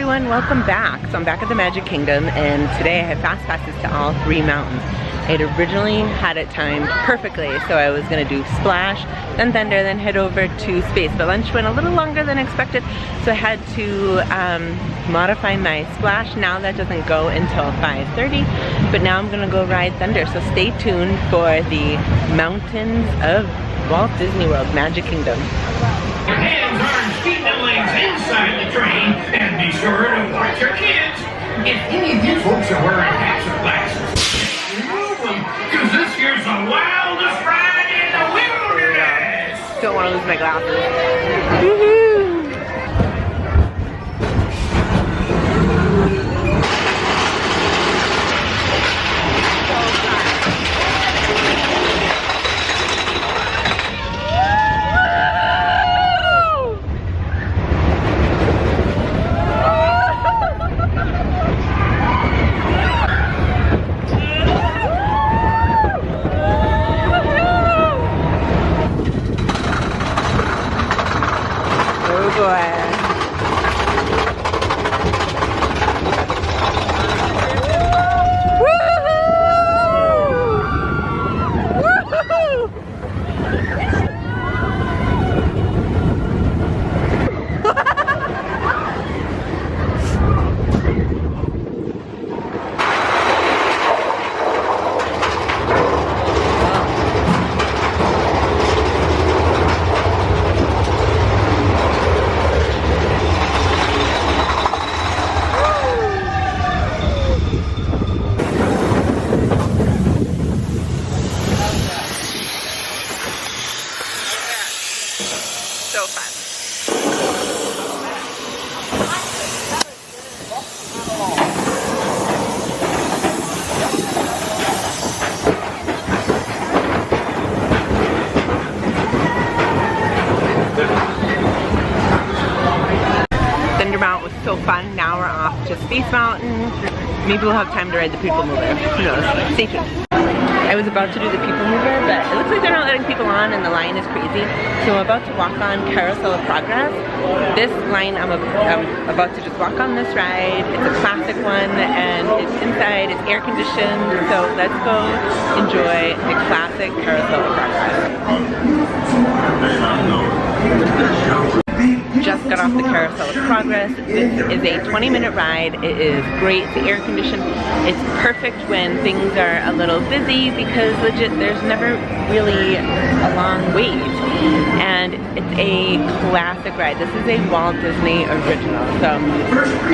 everyone, welcome back. So I'm back at the Magic Kingdom and today I have fast passes to all 3 mountains. I had originally had it timed perfectly, so I was gonna do Splash, then Thunder, then head over to Space, but lunch went a little longer than expected, so I had to modify my Splash. Now that doesn't go until 5:30, but now I'm gonna go ride Thunder, so stay tuned for the Mountains of Walt Disney World, Magic Kingdom. Your hands, arms, feet, and legs inside the train, and be sure to watch your kids. If any of you folks are wearing hats or glasses, remove them, because this here's the wildest ride in the wilderness. Don't want to lose my glasses. Woohoo! Fun. Now we're off to Space Mountain. Maybe we'll have time to ride the People Mover. Who knows? Stay tuned. I was about to do the People Mover, but it looks like they're not letting people on and the line is crazy. So I'm about to walk on Carousel of Progress. This line, I'm about to just walk on this ride. It's a classic one and it's inside, it's air conditioned. So let's go enjoy the classic Carousel of Progress. Just got off the Carousel of Progress. This is a 20-minute ride. It is great. It's air conditioned. It's perfect when things are a little busy because legit there's never really a long wait. And it's a classic ride. This is a Walt Disney original. So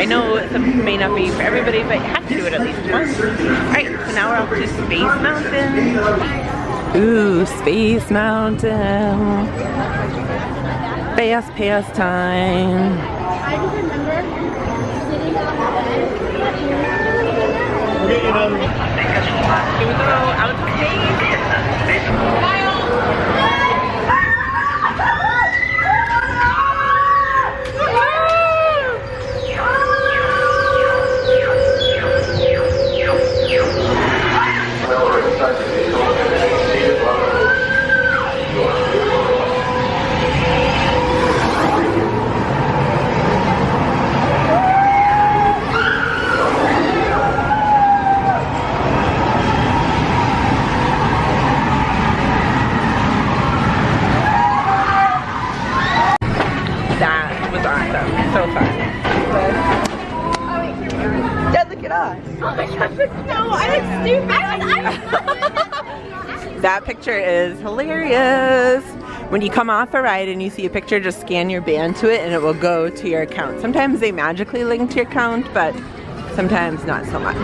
I know some may not be for everybody, but you have to do it at least once. Alright, so now we're off to Space Mountain. Ooh, Space Mountain. Fast time. I just remember sitting on the bed. Here we go, out to space. So fun. Yeah, look at us. Oh my gosh, no, I look stupid. That picture is hilarious. When you come off a ride and you see a picture, just scan your band to it and it will go to your account. Sometimes they magically link to your account, but sometimes not so much.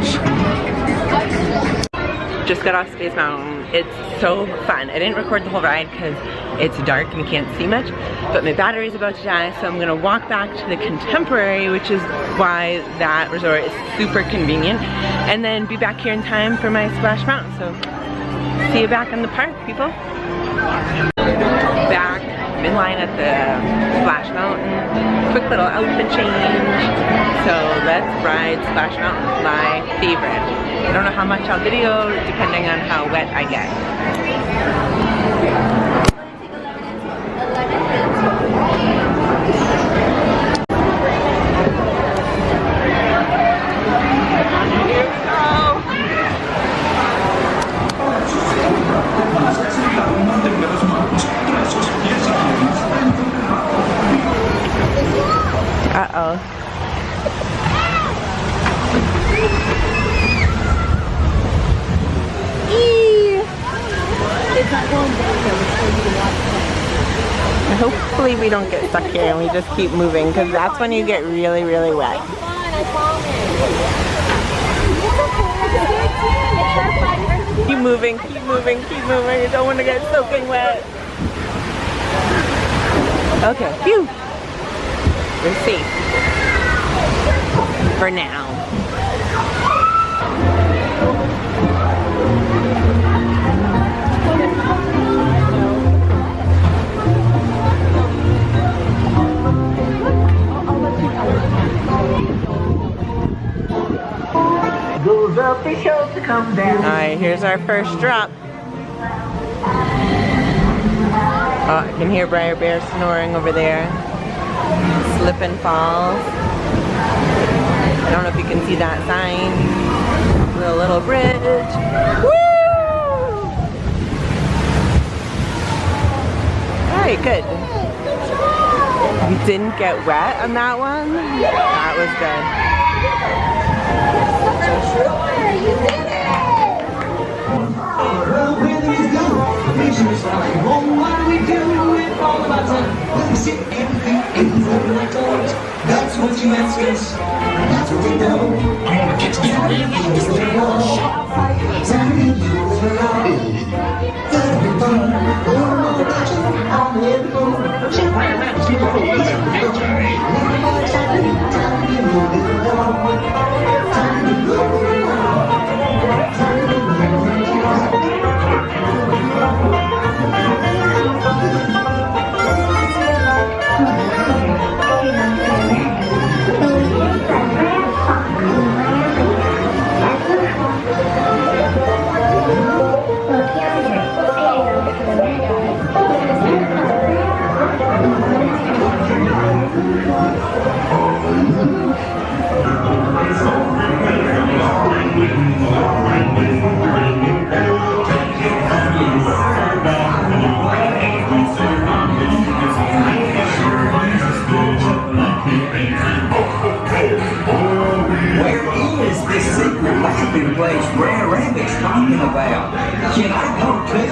Just got off Space Mountain. It's so fun. I didn't record the whole ride because it's dark and you can't see much, but my battery's about to die, so I'm gonna walk back to the Contemporary, which is why that resort is super convenient, and then be back here in time for my Splash Mountain. So see you back in the park, people. Back, I'm in line at the Splash Mountain. Quick little outfit change. So let's ride Splash Mountain, my favorite. I don't know how much I'll video depending on how wet I get. Uh-oh. It's not going down there. It's going to watch Hopefully we don't get stuck here and we just keep moving, because that's when you get really, really wet. Come on, I promise. Keep moving, keep moving, keep moving. You don't want to get soaking wet. Okay, phew. We're safe. For now. Alright, here's our first drop. Oh, I can hear Briar Bear snoring over there. Slip and falls. I don't know if you can see that sign. The little bridge. Woo! Alright, good. You didn't get wet on that one? That was good. That's what you ask us. That's what we know. I'm gonna get you place Brer Rabbit's talking about. Can I go too?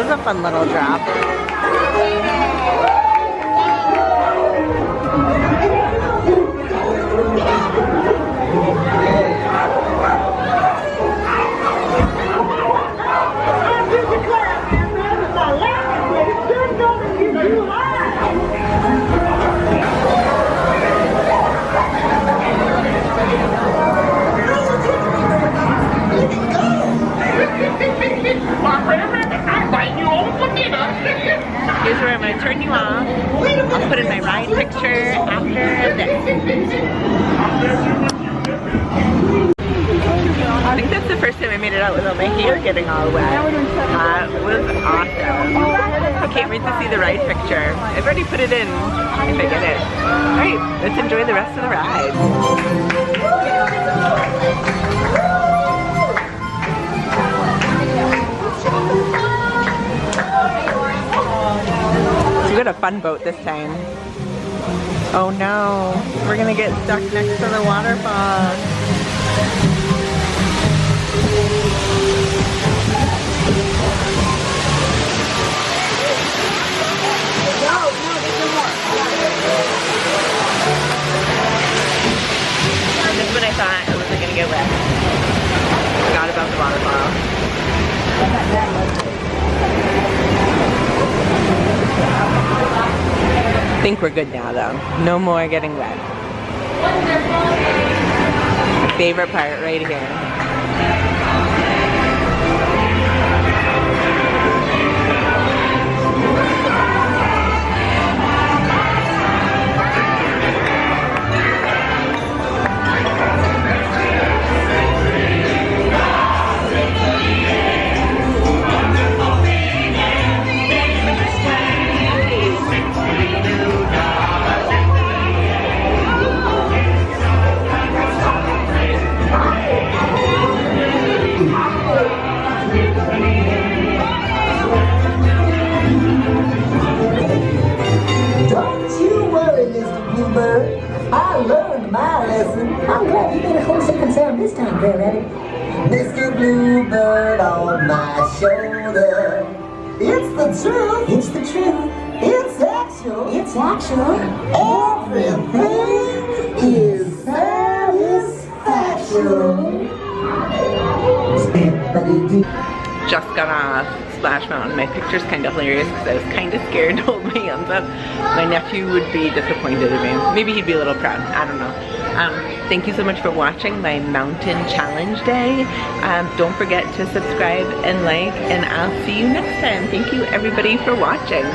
A fun little drop. Here's where I'm going to turn you off. I'll put in my ride picture after this. I think that's the first time I made it out without my hair getting all wet. That was awesome. I can't wait to see the ride picture. I've already put it in if I get it. Alright, let's enjoy the rest of the ride. We got a fun boat this time. Oh no, we're gonna get stuck next to the waterfall. This is when I thought I wasn't gonna get wet. Forgot about the waterfall. I think we're good now though. No more getting wet. My favorite part right here. ready? Mr. Bluebird on my shoulder. It's the truth. It's the truth. It's actual. It's actual. Everything is satisfaction. Just got off Splash Mountain. My picture's kind of hilarious because I was kind of scared to hold my hands up. My nephew would be disappointed in me. Maybe he'd be a little proud. I don't know. Thank you so much for watching my mountain challenge day. Don't forget to subscribe and like, and I'll see you next time. Thank you everybody for watching.